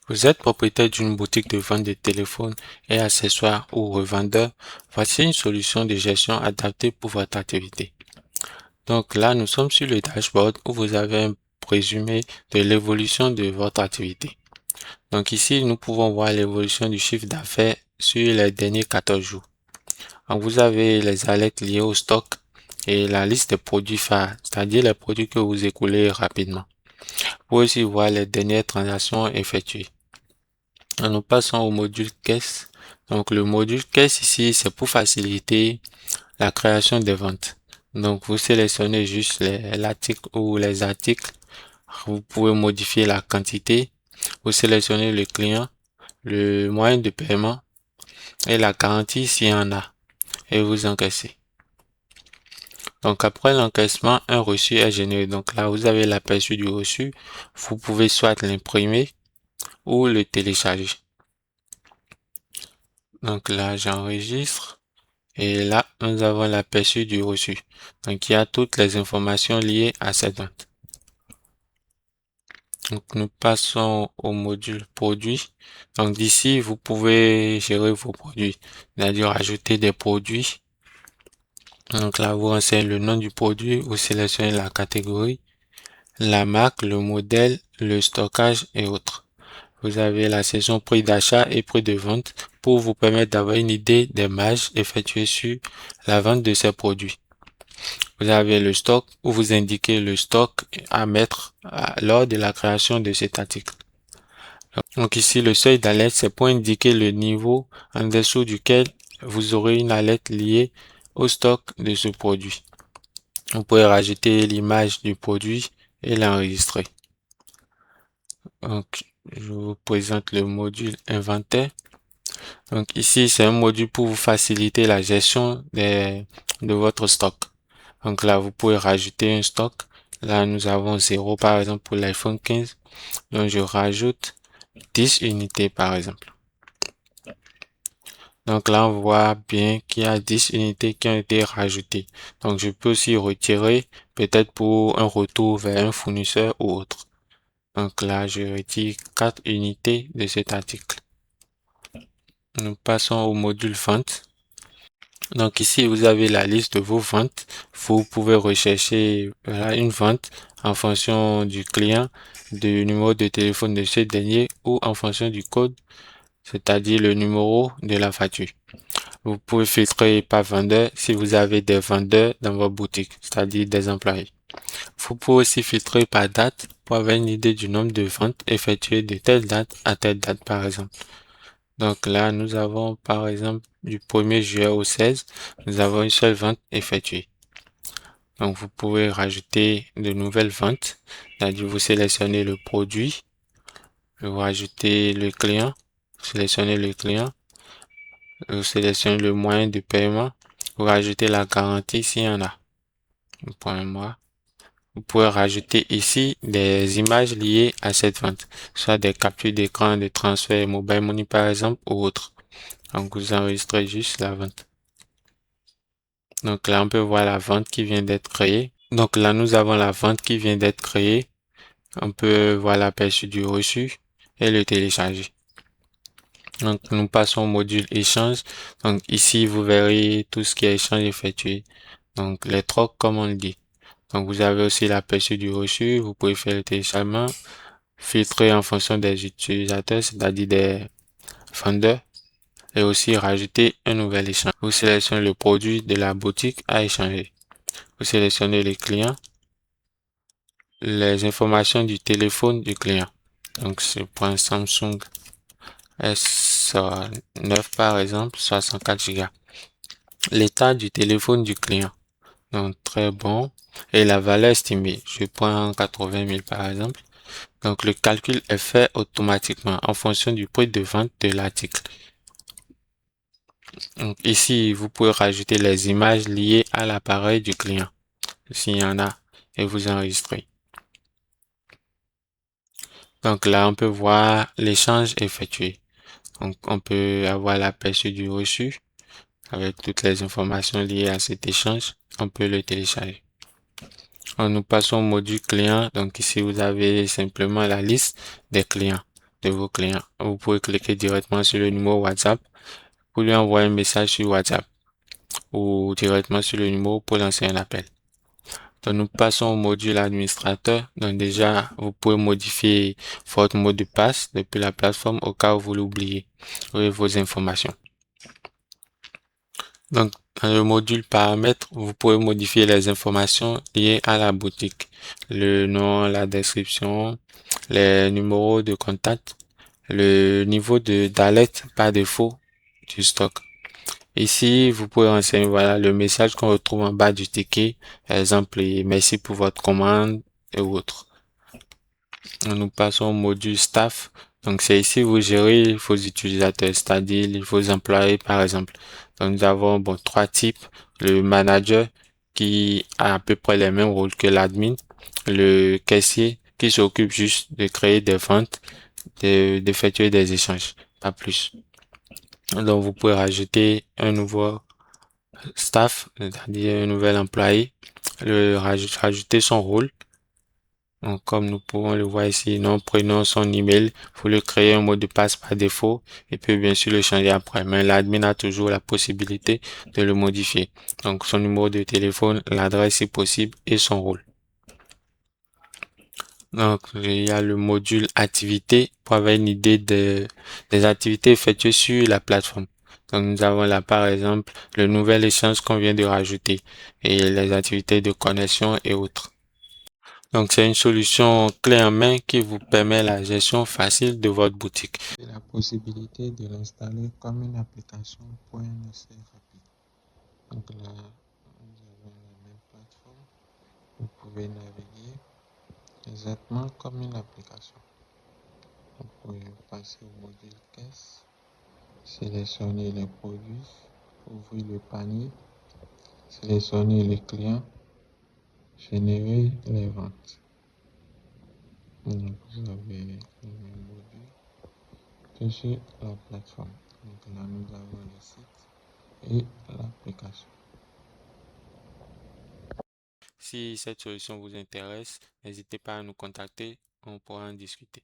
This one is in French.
Vous êtes propriétaire d'une boutique de vente de téléphones et accessoires ou revendeur. Voici une solution de gestion adaptée pour votre activité. Donc là, nous sommes sur le dashboard où vous avez un résumé de l'évolution de votre activité. Donc ici, nous pouvons voir l'évolution du chiffre d'affaires sur les derniers 14 jours. Donc vous avez les alertes liées au stock et la liste des produits phares, c'est-à-dire les produits que vous écoulez rapidement. Vous pouvez aussi voir les dernières transactions effectuées. Nous passons au module caisse. Donc le module caisse ici, c'est pour faciliter la création des ventes. Donc vous sélectionnez juste l'article ou les articles. Vous pouvez modifier la quantité. Vous sélectionnez le client, le moyen de paiement et la garantie s'il y en a. Et vous encaissez. Donc après l'encaissement, un reçu est généré. Donc là, vous avez l'aperçu du reçu. Vous pouvez soit l'imprimer ou le télécharger. Donc là, j'enregistre. Et là, nous avons l'aperçu du reçu. Donc, il y a toutes les informations liées à cette vente. Donc, nous passons au module produits. Donc, d'ici, vous pouvez gérer vos produits, c'est-à-dire ajouter des produits. Donc là, vous renseignez le nom du produit, vous sélectionnez la catégorie, la marque, le modèle, le stockage et autres. Vous avez la section prix d'achat et prix de vente pour vous permettre d'avoir une idée des marges effectuées sur la vente de ces produits. Vous avez le stock où vous indiquez le stock à mettre lors de la création de cet article. Donc ici, le seuil d'alerte, c'est pour indiquer le niveau en dessous duquel vous aurez une alerte liée au stock de ce produit. Vous pouvez rajouter l'image du produit et l'enregistrer. Donc, je vous présente le module inventaire. Donc ici, c'est un module pour vous faciliter la gestion de votre stock. Donc là, vous pouvez rajouter un stock. Là, nous avons 0 par exemple pour l'iPhone 15. Donc je rajoute 10 unités par exemple. Donc là, on voit bien qu'il y a 10 unités qui ont été rajoutées. Donc je peux aussi retirer peut-être pour un retour vers un fournisseur ou autre. Donc là, je retire 4 unités de cet article. Nous passons au module vente. Donc ici, vous avez la liste de vos ventes. Vous pouvez rechercher une vente en fonction du client, du numéro de téléphone de ce dernier ou en fonction du code, c'est-à-dire le numéro de la facture. Vous pouvez filtrer par vendeur si vous avez des vendeurs dans votre boutique, c'est-à-dire des employés. Vous pouvez aussi filtrer par date pour avoir une idée du nombre de ventes effectuées de telle date à telle date par exemple. Donc là, nous avons par exemple du 1er juillet au 16, nous avons une seule vente effectuée. Donc vous pouvez rajouter de nouvelles ventes, c'est-à-dire vous sélectionnez le produit, vous rajoutez le client, vous sélectionnez le client, vous sélectionnez le moyen de paiement, vous rajoutez la garantie s'il y en a. Vous pouvez rajouter ici des images liées à cette vente, soit des captures d'écran de transfert mobile money par exemple ou autre. Donc vous enregistrez juste la vente. Donc là on peut voir la vente qui vient d'être créée. Donc là nous avons la vente qui vient d'être créée. On peut voir l'aperçu du reçu et le télécharger. Donc nous passons au module échange. Donc ici vous verrez tout ce qui est échange effectué. Donc les trocs comme on le dit. Donc vous avez aussi l'aperçu du reçu. Vous pouvez faire le téléchargement, filtrer en fonction des utilisateurs, c'est-à-dire des vendeurs, et aussi rajouter un nouvel échange. Vous sélectionnez le produit de la boutique à échanger. Vous sélectionnez les clients, les informations du téléphone du client. Donc c'est pour un Samsung S9 par exemple, 64 Go. L'état du téléphone du client. Donc très bon. Et la valeur estimée. Je prends 80 000 par exemple. Donc le calcul est fait automatiquement en fonction du prix de vente de l'article. Donc ici, vous pouvez rajouter les images liées à l'appareil du client, s'il y en a, et vous enregistrer. Donc là, on peut voir l'échange effectué. Donc on peut avoir l'aperçu du reçu avec toutes les informations liées à cet échange. On peut le télécharger. Nous passons au module client. Donc ici, vous avez simplement la liste des clients. de vos clients. Vous pouvez cliquer directement sur le numéro WhatsApp pour lui envoyer un message sur WhatsApp ou directement sur le numéro pour lancer un appel. Donc, nous passons au module administrateur. Donc, déjà, vous pouvez modifier votre mot de passe depuis la plateforme au cas où vous l'oubliez. Vous vos informations. Donc, dans le module paramètres, vous pouvez modifier les informations liées à la boutique. Le nom, la description, les numéros de contact, le niveau d'alerte par défaut du stock. Ici, vous pouvez renseigner, voilà, le message qu'on retrouve en bas du ticket. Par exemple, merci pour votre commande et autres. Nous passons au module staff. Donc, c'est ici vous gérez vos utilisateurs, c'est-à-dire vos employés, par exemple. Donc, nous avons, bon, trois types. Le manager qui a à peu près les mêmes rôles que l'admin. Le caissier qui s'occupe juste de créer des ventes, d'effectuer des échanges, pas plus. Donc, vous pouvez rajouter un nouveau staff, c'est-à-dire un nouvel employé, rajouter son rôle. Donc, comme nous pouvons le voir ici, nom, prénom, son email, faut le créer un mot de passe par défaut et puis bien sûr le changer après. Mais l'admin a toujours la possibilité de le modifier. Donc, son numéro de téléphone, l'adresse si possible et son rôle. Donc, il y a le module activité pour avoir une idée des activités effectuées sur la plateforme. Donc, nous avons là, par exemple, le nouvel échange qu'on vient de rajouter et les activités de connexion et autres. Donc, c'est une solution clé en main qui vous permet la gestion facile de votre boutique. Et la possibilité de l'installer comme une application pour un essai rapide. Donc là, nous avons la même plateforme. Vous pouvez naviguer exactement comme une application. Vous pouvez passer au module caisse, sélectionner les produits, ouvrir le panier, sélectionner les clients, générer les ventes. Donc, vous avez le même module que sur la plateforme. Donc là, nous avons le site et l'application. Si cette solution vous intéresse, n'hésitez pas à nous contacter, on pourra en discuter.